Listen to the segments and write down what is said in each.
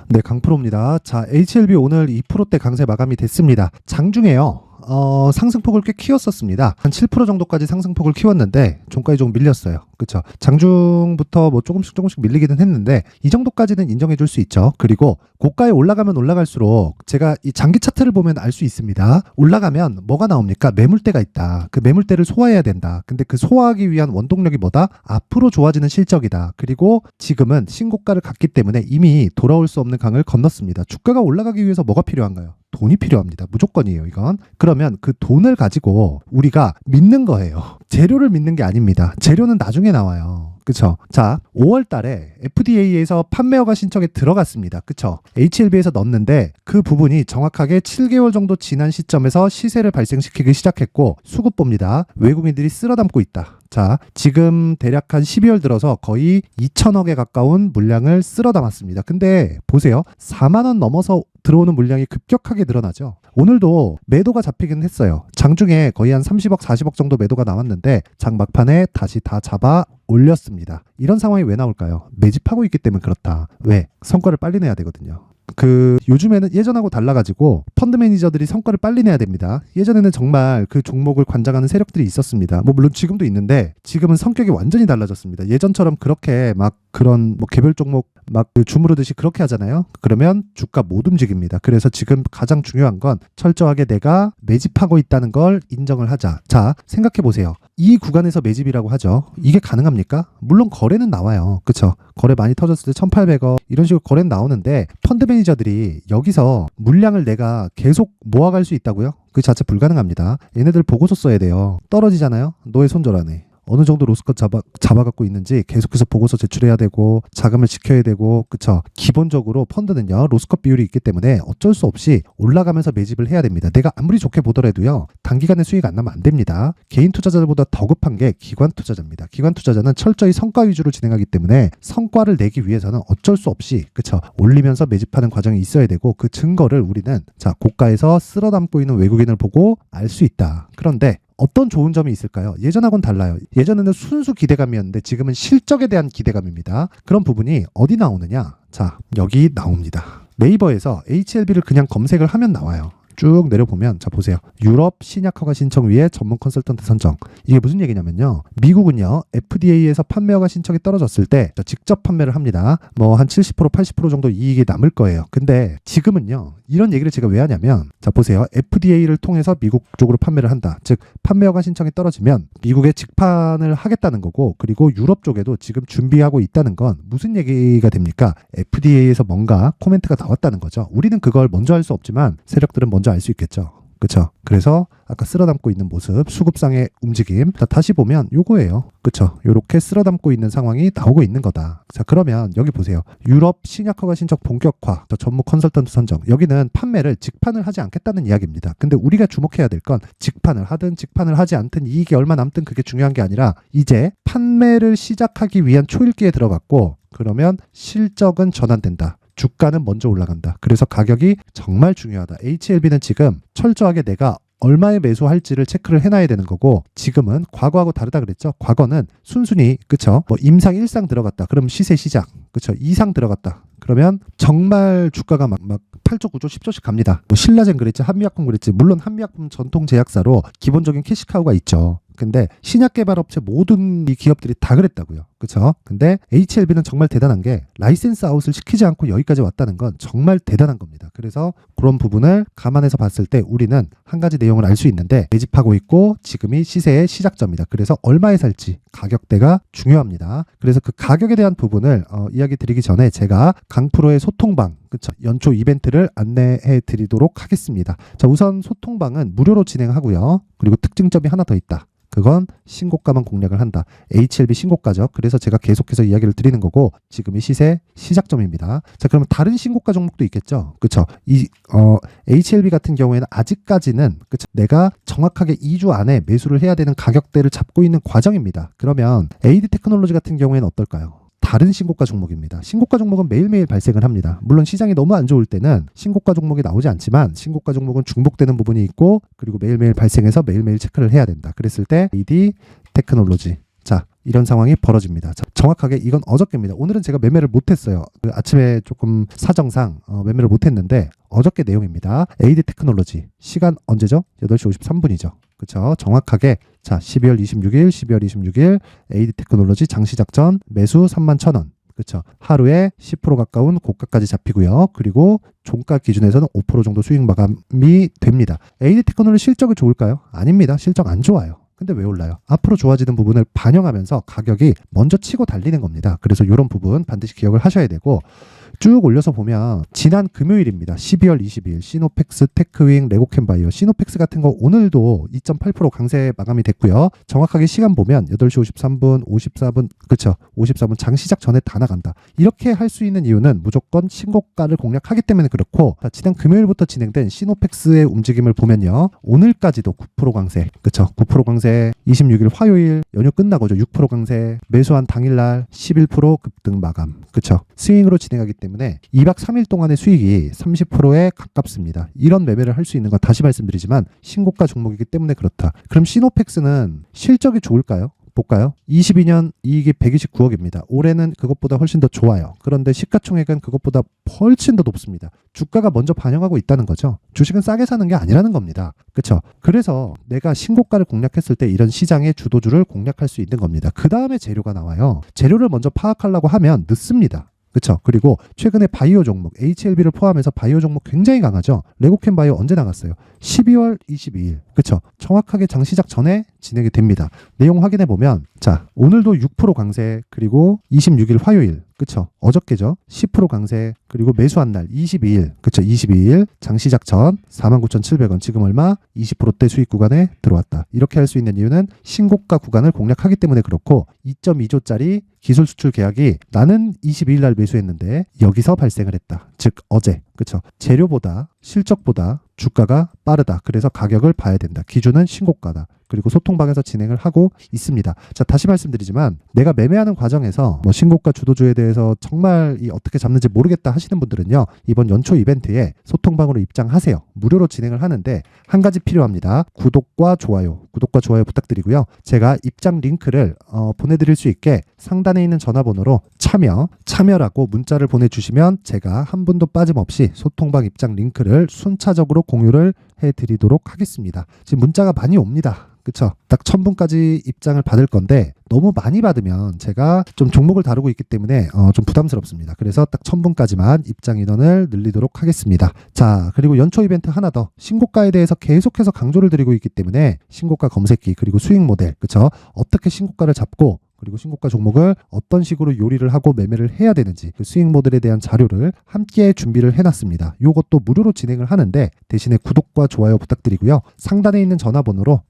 네, 강프로입니다. 자, HLB 오늘 2%대 강세 마감이 됐습니다. 장중에요. 상승폭을 꽤 키웠었습니다. 한 7% 정도까지 상승폭을 키웠는데 종가에 조금 밀렸어요. 그쵸? 장중부터 뭐 조금씩 밀리기는 했는데 이 정도까지는 인정해 줄 수 있죠. 그리고 고가에 올라가면 올라갈수록 제가 이 장기 차트를 보면 알 수 있습니다. 올라가면 뭐가 나옵니까? 매물대가 있다. 그 매물대를 소화해야 된다. 근데 그 소화하기 위한 원동력이 뭐다? 앞으로 좋아지는 실적이다. 그리고 지금은 신고가를 갔기 때문에 이미 돌아올 수 없는 강을 건넜습니다. 주가가 올라가기 위해서 뭐가 필요한가요? 돈이 필요합니다. 무조건이에요, 이건. 그러면 그 돈을 가지고 우리가 믿는 거예요. 재료를 믿는 게 아닙니다. 재료는 나중에 나와요. 그쵸? 자, 5월 달에 FDA에서 판매 허가 신청에 들어갔습니다. 그쵸? HLB에서 넣었는데 그 부분이 정확하게 7개월 정도 지난 시점에서 시세를 발생시키기 시작했고 수급봅니다. 외국인들이 쓸어담고 있다. 자, 지금 대략 한 12월 들어서 거의 2천억에 가까운 물량을 쓸어 담았습니다. 근데 보세요. 4만 원 넘어서 들어오는 물량이 급격하게 늘어나죠. 오늘도 매도가 잡히긴 했어요. 장중에 거의 한 30억, 40억 정도 매도가 나왔는데 장 막판에 다시 다 잡아 올렸습니다. 이런 상황이 왜 나올까요? 매집하고 있기 때문에 그렇다. 왜? 성과를 빨리 내야 되거든요. 요즘에는 예전하고 달라가지고 펀드 매니저들이 성과를 빨리 내야 됩니다. 예전에는 정말 그 종목을 관장하는 세력들이 있었습니다. 뭐 물론 지금도 있는데 지금은 성격이 완전히 달라졌습니다. 예전처럼 그렇게 막 그런 뭐 개별 종목 막 주무르듯이 그렇게 하잖아요. 그러면 주가 못 움직입니다. 그래서 지금 가장 중요한 건 철저하게 내가 매집하고 있다는 걸 인정을 하자. 자, 생각해 보세요. 이 구간에서 매집이라고 하죠. 이게 가능합니까? 물론 거래는 나와요. 그쵸? 거래 많이 터졌을 때 1,800억 이런 식으로 거래는 나오는데 펀드 매니저들이 여기서 물량을 내가 계속 모아갈 수 있다고요? 그 자체 불가능합니다. 얘네들 보고서 써야 돼요. 떨어지잖아요. 너의 손절하네. 어느 정도 로스컷 잡아갖고 있는지 계속해서 보고서 제출해야 되고 자금을 지켜야 되고 그쵸. 기본적으로 펀드는요 로스컷 비율이 있기 때문에 어쩔 수 없이 올라가면서 매집을 해야 됩니다. 내가 아무리 좋게 보더라도요 단기간에 수익 안 나면 안 됩니다. 개인 투자자들보다 더 급한 게 기관 투자자입니다. 기관 투자자는 철저히 성과 위주로 진행하기 때문에 성과를 내기 위해서는 어쩔 수 없이 그쵸 올리면서 매집하는 과정이 있어야 되고 그 증거를 우리는 자 고가에서 쓸어 담고 있는 외국인을 보고 알 수 있다. 그런데 어떤 좋은 점이 있을까요? 예전하고는 달라요. 예전에는 순수 기대감이었는데 지금은 실적에 대한 기대감입니다. 그런 부분이 어디 나오느냐? 자, 여기 나옵니다. 네이버에서 HLB를 그냥 검색을 하면 나와요. 쭉 내려보면 자 보세요. 유럽 신약 허가 신청 위에 전문 컨설턴트 선정. 이게 무슨 얘기냐면요. 미국은요. FDA에서 판매 허가 신청이 떨어졌을 때 직접 판매를 합니다. 뭐 한 70% 80% 정도 이익이 남을 거예요. 근데 지금은요. 이런 얘기를 제가 왜 하냐면 자 보세요. FDA를 통해서 미국 쪽으로 판매를 한다. 즉 판매 허가 신청이 떨어지면 미국에 직판을 하겠다는 거고 그리고 유럽 쪽에도 지금 준비하고 있다는 건 무슨 얘기가 됩니까? FDA에서 뭔가 코멘트가 나왔다는 거죠. 우리는 그걸 먼저 할 수 없지만 세력들은 먼저 알 수 있겠죠. 그쵸? 그래서 아까 쓸어 담고 있는 모습, 수급상의 움직임. 자, 다시 보면 요거예요. 그쵸? 요렇게 쓸어 담고 있는 상황이 나오고 있는 거다. 자, 그러면 여기 보세요. 유럽 신약 허가 신청 본격화, 전문 컨설턴트 선정. 여기는 판매를 직판을 하지 않겠다는 이야기입니다. 근데 우리가 주목해야 될 건 직판을 하든 직판을 하지 않든 이익이 얼마 남든 그게 중요한 게 아니라 이제 판매를 시작하기 위한 초읽기에 들어갔고 그러면 실적은 전환된다. 주가는 먼저 올라간다. 그래서 가격이 정말 중요하다. HLB는 지금 철저하게 내가 얼마에 매수할지를 체크를 해놔야 되는 거고 지금은 과거하고 다르다 그랬죠. 과거는 순순히 그쵸 뭐 임상 1상 들어갔다. 그럼 시세 시작 그쵸 2상 들어갔다. 그러면 정말 주가가 막 8조 9조 10조씩 갑니다. 뭐 신라젠 그랬지 한미약품 그랬지. 물론 한미약품 전통 제약사로 기본적인 캐시카우가 있죠. 근데 신약 개발 업체 모든 이 기업들이 다 그랬다고요. 그쵸? 근데 HLB는 정말 대단한 게 라이센스 아웃을 시키지 않고 여기까지 왔다는 건 정말 대단한 겁니다. 그래서 그런 부분을 감안해서 봤을 때 우리는 한 가지 내용을 알 수 있는데 매집하고 있고 지금이 시세의 시작점이다. 그래서 얼마에 살지 가격대가 중요합니다. 그래서 그 가격에 대한 부분을 이야기 드리기 전에 제가 강프로의 소통방 그쵸? 연초 이벤트를 안내해 드리도록 하겠습니다. 자, 우선 소통방은 무료로 진행하고요. 그리고 특징점이 하나 더 있다. 그건 신고가만 공략을 한다. HLB 신고가죠. 그래서 제가 계속해서 이야기를 드리는 거고 지금이 시세 시작점입니다. 자, 그러면 다른 신고가 종목도 있겠죠. 그렇죠? HLB 같은 경우에는 아직까지는 그쵸? 내가 정확하게 2주 안에 매수를 해야 되는 가격대를 잡고 있는 과정입니다. 그러면 AD 테크놀로지 같은 경우에는 어떨까요? 다른 신고가 종목입니다. 신고가 종목은 매일매일 발생을 합니다. 물론 시장이 너무 안 좋을 때는 신고가 종목이 나오지 않지만 신고가 종목은 중복되는 부분이 있고 그리고 매일매일 발생해서 매일매일 체크를 해야 된다. 그랬을 때 AD 테크놀로지 자 이런 상황이 벌어집니다. 자, 정확하게 이건 어저께입니다. 오늘은 제가 매매를 못했어요. 그 아침에 조금 사정상 매매를 못했는데 어저께 내용입니다. AD 테크놀로지 시간 언제죠? 8시 53분이죠. 그렇죠? 정확하게 자 12월 26일 AD 테크놀로지 장시작전 매수 31,000원. 그렇죠. 하루에 10% 가까운 고가까지 잡히고요. 그리고 종가 기준에서는 5% 정도 수익 마감이 됩니다. AD 테크놀로지 실적이 좋을까요? 아닙니다. 실적 안 좋아요. 근데 왜 올라요? 앞으로 좋아지는 부분을 반영하면서 가격이 먼저 치고 달리는 겁니다. 그래서 이런 부분 반드시 기억을 하셔야 되고 쭉 올려서 보면 지난 금요일입니다. 12월 22일 시노펙스, 테크윙, 레고캠바이오, 시노펙스 같은 거 오늘도 2.8% 강세 마감이 됐고요. 정확하게 시간 보면 8시 53분, 54분, 그렇죠. 54분 장 시작 전에 다 나간다. 이렇게 할 수 있는 이유는 무조건 신고가를 공략하기 때문에 그렇고 지난 금요일부터 진행된 시노펙스의 움직임을 보면요. 오늘까지도 9% 강세, 그렇죠. 9% 강세, 26일 화요일 연휴 끝나고죠. 6% 강세, 매수한 당일날 11% 급등 마감, 그렇죠. 스윙으로 진행하기 때문에 2박 3일 동안의 수익이 30%에 가깝습니다. 이런 매매를 할 수 있는 건 다시 말씀드리지만 신고가 종목이기 때문에 그렇다. 그럼 시노펙스는 실적이 좋을까요? 볼까요? 22년 이익이 129억입니다. 올해는 그것보다 훨씬 더 좋아요. 그런데 시가총액은 그것보다 훨씬 더 높습니다. 주가가 먼저 반영하고 있다는 거죠. 주식은 싸게 사는 게 아니라는 겁니다. 그렇죠? 그래서 내가 신고가를 공략했을 때 이런 시장의 주도주를 공략할 수 있는 겁니다. 그 다음에 재료가 나와요. 재료를 먼저 파악하려고 하면 늦습니다. 그렇죠. 그리고 최근에 바이오 종목 HLB를 포함해서 바이오 종목 굉장히 강하죠. 레고캠 바이오 언제 나갔어요? 12월 22일. 그렇죠. 정확하게 장 시작 전에 진행이 됩니다. 내용 확인해 보면 자 오늘도 6% 강세 그리고 26일 화요일 그쵸 어저께죠 10% 강세 그리고 매수한 날 22일 그쵸 22일 장 시작 전 49,700원 지금 얼마 20%대 수익 구간에 들어왔다. 이렇게 할 수 있는 이유는 신고가 구간을 공략하기 때문에 그렇고 2.2조짜리 기술 수출 계약이 나는 22일 날 매수했는데 여기서 발생을 했다. 즉 어제 그쵸 재료보다 실적보다 주가가 빠르다. 그래서 가격을 봐야 된다. 기준은 신고가다. 그리고 소통방에서 진행을 하고 있습니다. 자, 다시 말씀드리지만 내가 매매하는 과정에서 뭐 신고가 주도주에 대해서 정말 어떻게 잡는지 모르겠다 하시는 분들은요. 이번 연초 이벤트에 소통방으로 입장하세요. 무료로 진행을 하는데 한 가지 필요합니다. 구독과 좋아요 부탁드리고요. 제가 입장 링크를 보내드릴 수 있게 상단에 있는 전화번호로 참여라고 문자를 보내주시면 제가 한 분도 빠짐없이 소통방 입장 링크를 순차적으로 공유를 해드리도록 하겠습니다. 지금 문자가 많이 옵니다. 그쵸? 딱 1000분까지 입장을 받을 건데 너무 많이 받으면 제가 좀 종목을 다루고 있기 때문에 좀 부담스럽습니다. 그래서 딱 1000분까지만 입장 인원을 늘리도록 하겠습니다. 자, 그리고 연초 이벤트 하나 더. 신고가에 대해서 계속해서 강조를 드리고 있기 때문에 신고가 검색기 그리고 수익 모델, 그쵸? 어떻게 신고가를 잡고 그리고 신고가 종목을 어떤 식으로 요리를 하고 매매를 해야 되는지 그 수익 모델에 대한 자료를 함께 준비를 해놨습니다. 이것도 무료로 진행을 하는데 대신에 구독과 좋아요 부탁드리고요. 상단에 있는 전화번호로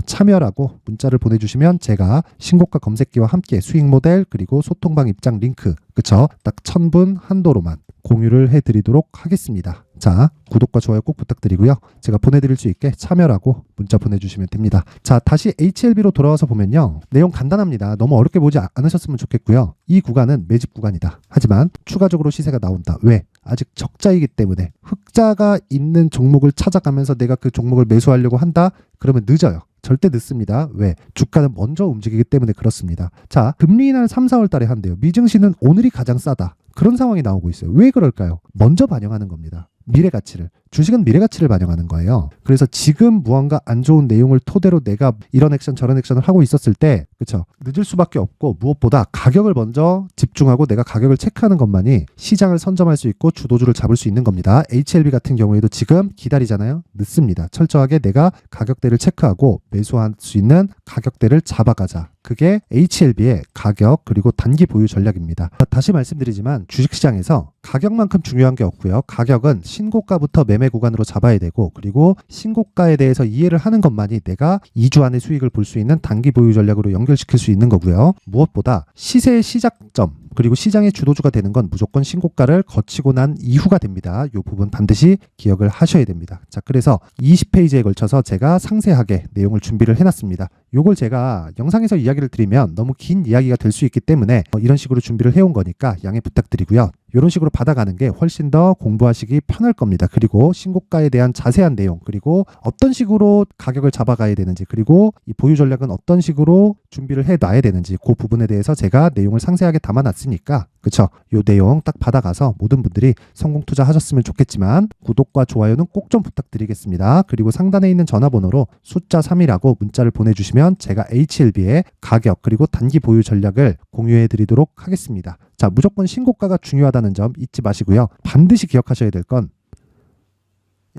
참여라고 문자를 보내주시면 제가 신고가 검색기와 함께 수익 모델 그리고 소통방 입장 링크 그쵸? 딱 1000분 한도로만 공유를 해드리도록 하겠습니다. 자, 구독과 좋아요 꼭 부탁드리고요. 제가 보내드릴 수 있게 참여라고 문자 보내주시면 됩니다. 자, 다시 HLB로 돌아와서 보면요. 내용 간단합니다. 너무 어렵게 보지 않으셨으면 좋겠고요. 이 구간은 매집 구간이다. 하지만 추가적으로 시세가 나온다. 왜? 아직 적자이기 때문에 흑자가 있는 종목을 찾아가면서 내가 그 종목을 매수하려고 한다? 그러면 늦어요. 절대 늦습니다. 왜? 주가는 먼저 움직이기 때문에 그렇습니다. 자, 금리 인하를 3, 4월 달에 한대요. 미증시는 오늘이 가장 싸다. 그런 상황이 나오고 있어요. 왜 그럴까요? 먼저 반영하는 겁니다. 미래 가치를. 주식은 미래 가치를 반영하는 거예요. 그래서 지금 무언가 안 좋은 내용을 토대로 내가 이런 액션 저런 액션을 하고 있었을 때 그쵸 늦을 수밖에 없고 무엇보다 가격을 먼저 집중하고 내가 가격을 체크하는 것만이 시장을 선점할 수 있고 주도주를 잡을 수 있는 겁니다. HLB 같은 경우에도 지금 기다리잖아요. 늦습니다. 철저하게 내가 가격대를 체크하고 매수할 수 있는 가격대를 잡아가자. 그게 HLB의 가격 그리고 단기 보유 전략입니다. 다시 말씀드리지만 주식시장에서 가격만큼 중요한 게 없고요. 가격은 신고가부터 매매 구간으로 잡아야 되고 그리고 신고가에 대해서 이해를 하는 것만이 내가 2주 안에 수익을 볼 수 있는 단기 보유 전략으로 연결시킬 수 있는 거고요. 무엇보다 시세의 시작점 그리고 시장의 주도주가 되는 건 무조건 신고가를 거치고 난 이후가 됩니다. 이 부분 반드시 기억을 하셔야 됩니다. 자, 그래서 20페이지에 걸쳐서 제가 상세하게 내용을 준비를 해놨습니다. 요걸 제가 영상에서 이야기를 드리면 너무 긴 이야기가 될 수 있기 때문에 이런 식으로 준비를 해온 거니까 양해 부탁드리고요. 이런 식으로 받아가는 게 훨씬 더 공부하시기 편할 겁니다. 그리고 신고가에 대한 자세한 내용, 그리고 어떤 식으로 가격을 잡아가야 되는지, 그리고 이 보유 전략은 어떤 식으로 준비를 해놔야 되는지, 그 부분에 대해서 제가 내용을 상세하게 담아놨으니까, 그쵸? 요 내용 딱 받아가서 모든 분들이 성공 투자하셨으면 좋겠지만 구독과 좋아요는 꼭 좀 부탁드리겠습니다. 그리고 상단에 있는 전화번호로 숫자 3이라고 문자를 보내주시면 제가 HLB의 가격 그리고 단기 보유 전략을 공유해드리도록 하겠습니다. 자, 무조건 신고가가 중요하다는 점 잊지 마시고요. 반드시 기억하셔야 될 건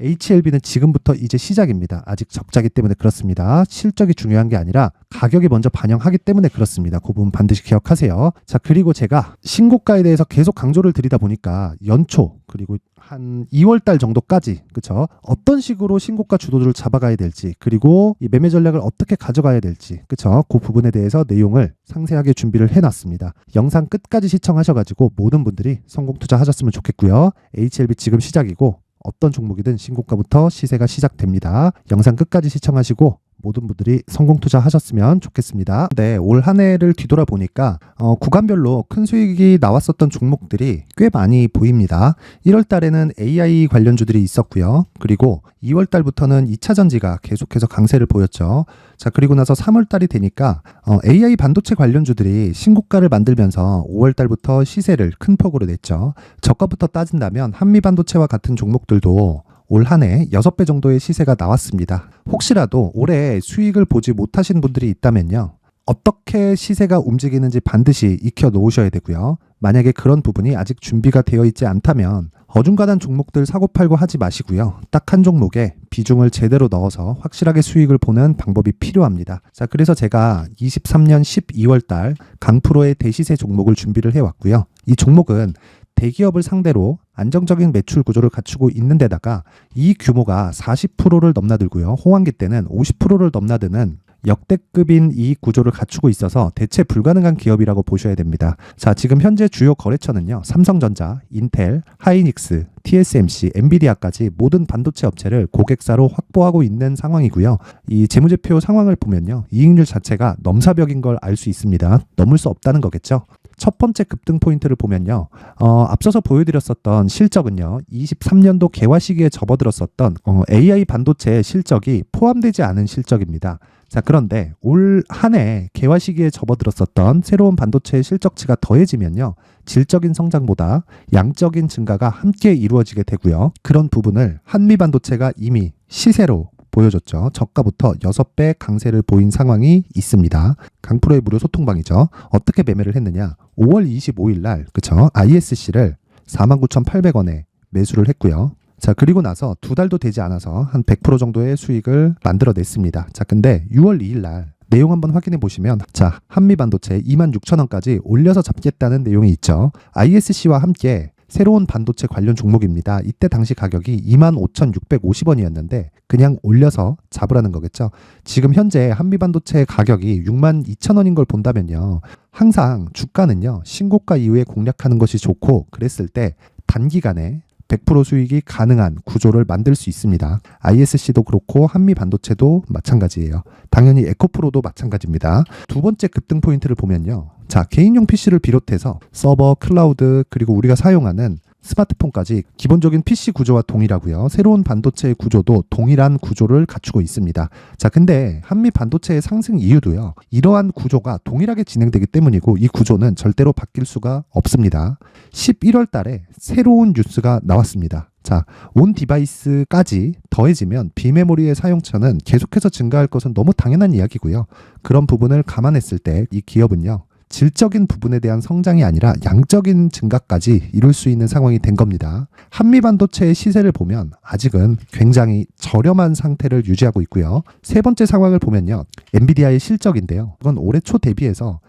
HLB는 지금부터 이제 시작입니다. 아직 적자기 때문에 그렇습니다. 실적이 중요한 게 아니라 가격이 먼저 반영하기 때문에 그렇습니다. 그 부분 반드시 기억하세요. 자, 그리고 제가 신고가에 대해서 계속 강조를 드리다 보니까 연초 그리고 한 2월 달 정도까지, 그쵸? 어떤 식으로 신고가 주도주를 잡아가야 될지, 그리고 이 매매 전략을 어떻게 가져가야 될지, 그쵸? 그 부분에 대해서 내용을 상세하게 준비를 해놨습니다. 영상 끝까지 시청하셔가지고 모든 분들이 성공 투자하셨으면 좋겠고요. HLB 지금 시작이고 어떤 종목이든 신고가부터 시세가 시작됩니다. 영상 끝까지 시청하시고 모든 분들이 성공 투자하셨으면 좋겠습니다. 네, 올 한 해를 뒤돌아보니까 구간별로 큰 수익이 나왔었던 종목들이 꽤 많이 보입니다. 1월 달에는 AI 관련주들이 있었고요. 그리고 2월 달부터는 2차 전지가 계속해서 강세를 보였죠. 자, 그리고 나서 3월 달이 되니까 AI 반도체 관련주들이 신고가를 만들면서 5월 달부터 시세를 큰 폭으로 냈죠. 저가부터 따진다면 한미 반도체와 같은 종목들도 올 한 해 6배 정도의 시세가 나왔습니다. 혹시라도 올해 수익을 보지 못하신 분들이 있다면요, 어떻게 시세가 움직이는지 반드시 익혀 놓으셔야 되고요. 만약에 그런 부분이 아직 준비가 되어 있지 않다면 어중간한 종목들 사고팔고 하지 마시고요. 딱 한 종목에 비중을 제대로 넣어서 확실하게 수익을 보는 방법이 필요합니다. 자, 그래서 제가 23년 12월 달 강프로의 대시세 종목을 준비를 해왔고요. 이 종목은 대기업을 상대로 안정적인 매출 구조를 갖추고 있는 데다가 이 규모가 40%를 넘나들고요. 호황기 때는 50%를 넘나드는 역대급인 이익 구조를 갖추고 있어서 대체 불가능한 기업이라고 보셔야 됩니다. 자, 지금 현재 주요 거래처는요, 삼성전자, 인텔, 하이닉스, TSMC, 엔비디아까지 모든 반도체 업체를 고객사로 확보하고 있는 상황이고요. 이 재무제표 상황을 보면요, 이익률 자체가 넘사벽인 걸 알 수 있습니다. 넘을 수 없다는 거겠죠. 첫 번째 급등 포인트를 보면요, 앞서서 보여드렸었던 실적은요, 23년도 개화 시기에 접어들었었던 AI 반도체의 실적이 포함되지 않은 실적입니다. 자, 그런데 올 한 해 개화 시기에 접어들었었던 새로운 반도체의 실적치가 더해지면요, 질적인 성장보다 양적인 증가가 함께 이루어지게 되고요. 그런 부분을 한미 반도체가 이미 시세로 보여줬죠. 저가부터 6배 강세를 보인 상황이 있습니다. 강프로의 무료 소통방이죠. 어떻게 매매를 했느냐? 5월 25일 날, 그쵸? ISC를 49,800원에 매수를 했고요. 자, 그리고 나서 2달도 되지 않아서 한 100% 정도의 수익을 만들어냈습니다. 자, 근데 6월 2일 날 내용 한번 확인해 보시면, 자, 한미반도체 26,000원까지 올려서 잡겠다는 내용이 있죠. ISC와 함께 새로운 반도체 관련 종목입니다. 이때 당시 가격이 25,650원이었는데 그냥 올려서 잡으라는 거겠죠. 지금 현재 한미반도체 가격이 62,000원인 걸 본다면요, 항상 주가는요, 신고가 이후에 공략하는 것이 좋고, 그랬을 때 단기간에 100% 수익이 가능한 구조를 만들 수 있습니다. ISC도 그렇고 한미 반도체도 마찬가지예요. 당연히 에코프로도 마찬가지입니다. 두 번째 급등 포인트를 보면요, 자, 개인용 PC를 비롯해서 서버, 클라우드, 그리고 우리가 사용하는 스마트폰까지 기본적인 PC 구조와 동일하고요. 새로운 반도체의 구조도 동일한 구조를 갖추고 있습니다. 자, 근데 한미 반도체의 상승 이유도요, 이러한 구조가 동일하게 진행되기 때문이고 이 구조는 절대로 바뀔 수가 없습니다. 11월 달에 새로운 뉴스가 나왔습니다. 자, 온 디바이스까지 더해지면 비메모리의 사용처는 계속해서 증가할 것은 너무 당연한 이야기고요. 그런 부분을 감안했을 때 이 기업은요, 질적인 부분에 대한 성장이 아니라 양적인 증가까지 이룰 수 있는 상황이 된 겁니다. 한미 반도체의 시세를 보면 아직은 굉장히 저렴한 상태를 유지하고 있고요. 세 번째 상황을 보면요, 엔비디아의 실적인데요, 이건 올해 초 대비해서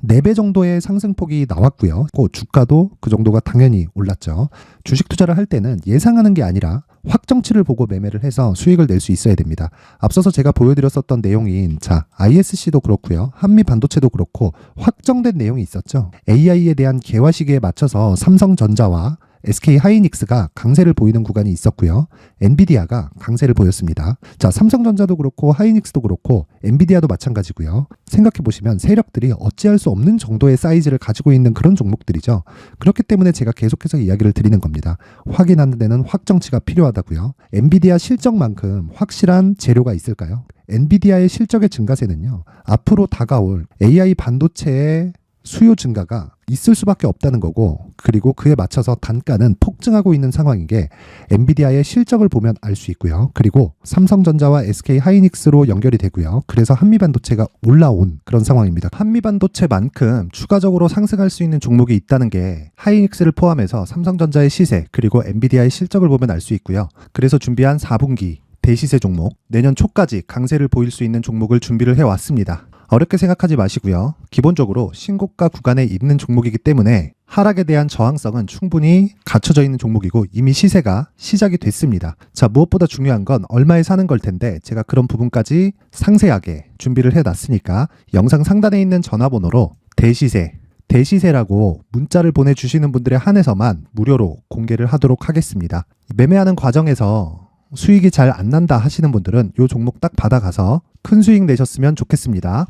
4배 정도의 상승폭이 나왔고요. 그 주가도 그 정도가 당연히 올랐죠. 주식 투자를 할 때는 예상하는 게 아니라 확정치를 보고 매매를 해서 수익을 낼 수 있어야 됩니다. 앞서서 제가 보여드렸었던 내용인, 자, ISC도 그렇고요, 한미 반도체도 그렇고 확정된 내용이 있었죠. AI에 대한 개화 시기에 맞춰서 삼성전자와 SK 하이닉스가 강세를 보이는 구간이 있었고요. 엔비디아가 강세를 보였습니다. 자, 삼성전자도 그렇고 하이닉스도 그렇고 엔비디아도 마찬가지고요. 생각해 보시면 세력들이 어찌할 수 없는 정도의 사이즈를 가지고 있는 그런 종목들이죠. 그렇기 때문에 제가 계속해서 이야기를 드리는 겁니다. 확인하는 데는 확정치가 필요하다고요. 엔비디아 실적만큼 확실한 재료가 있을까요? 엔비디아의 실적의 증가세는요, 앞으로 다가올 AI 반도체의 수요 증가가 있을 수밖에 없다는 거고, 그리고 그에 맞춰서 단가는 폭증하고 있는 상황인 게 엔비디아의 실적을 보면 알 수 있고요. 그리고 삼성전자와 SK 하이닉스로 연결이 되고요. 그래서 한미반도체가 올라온 그런 상황입니다. 한미반도체만큼 추가적으로 상승할 수 있는 종목이 있다는 게 하이닉스를 포함해서 삼성전자의 시세 그리고 엔비디아의 실적을 보면 알 수 있고요. 그래서 준비한 4분기 대시세 종목, 내년 초까지 강세를 보일 수 있는 종목을 준비를 해왔습니다. 어렵게 생각하지 마시고요. 기본적으로 신고가 구간에 있는 종목이기 때문에 하락에 대한 저항성은 충분히 갖춰져 있는 종목이고 이미 시세가 시작이 됐습니다. 자, 무엇보다 중요한 건 얼마에 사는 걸 텐데 제가 그런 부분까지 상세하게 준비를 해놨으니까 영상 상단에 있는 전화번호로 대시세라고 문자를 보내주시는 분들에 한해서만 무료로 공개를 하도록 하겠습니다. 매매하는 과정에서 수익이 잘 안 난다 하시는 분들은 이 종목 딱 받아가서 큰 수익 내셨으면 좋겠습니다.